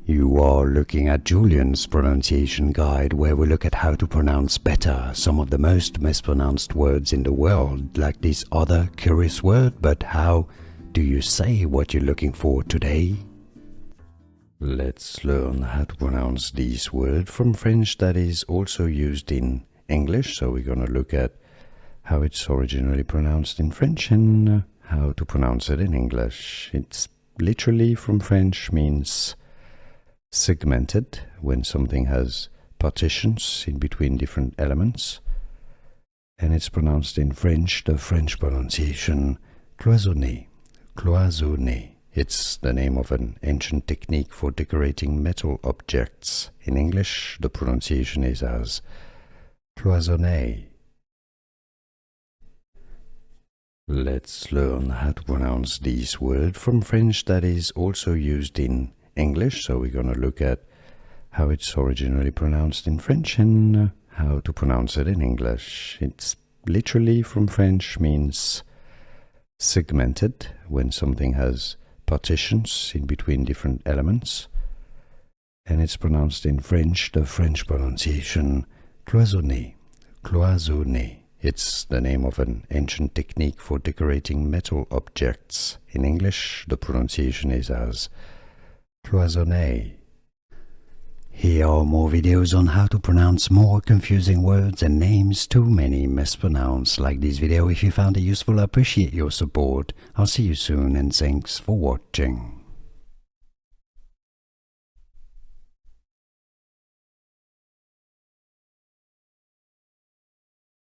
You are looking at Julian's pronunciation guide, where we look at how to pronounce better some of the most mispronounced words in the world, like this other curious word. But how do you say what you're looking for today? Let's learn how to pronounce this word from French that is also used in English. So we're going to look at how it's originally pronounced in French and how to pronounce it in English. It's literally from French, means segmented, when something has partitions in between different elements. And it's pronounced in French, the French pronunciation, cloisonné. Cloisonné. It's the name of an ancient technique for decorating metal objects. In English, the pronunciation is as cloisonné. Let's learn how to pronounce this word from French that is also used in English. So we're going to look at how it's originally pronounced in French and how to pronounce it in English. It's literally from French, means segmented, when something has partitions in between different elements. And it's pronounced in French, the French pronunciation, cloisonné. Cloisonné. It's the name of an ancient technique for decorating metal objects. In English, the pronunciation is as cloisonné. Here are more videos on how to pronounce more confusing words and names too many mispronounced. Like this video if you found it useful. I appreciate your support. I'll see you soon and thanks for watching.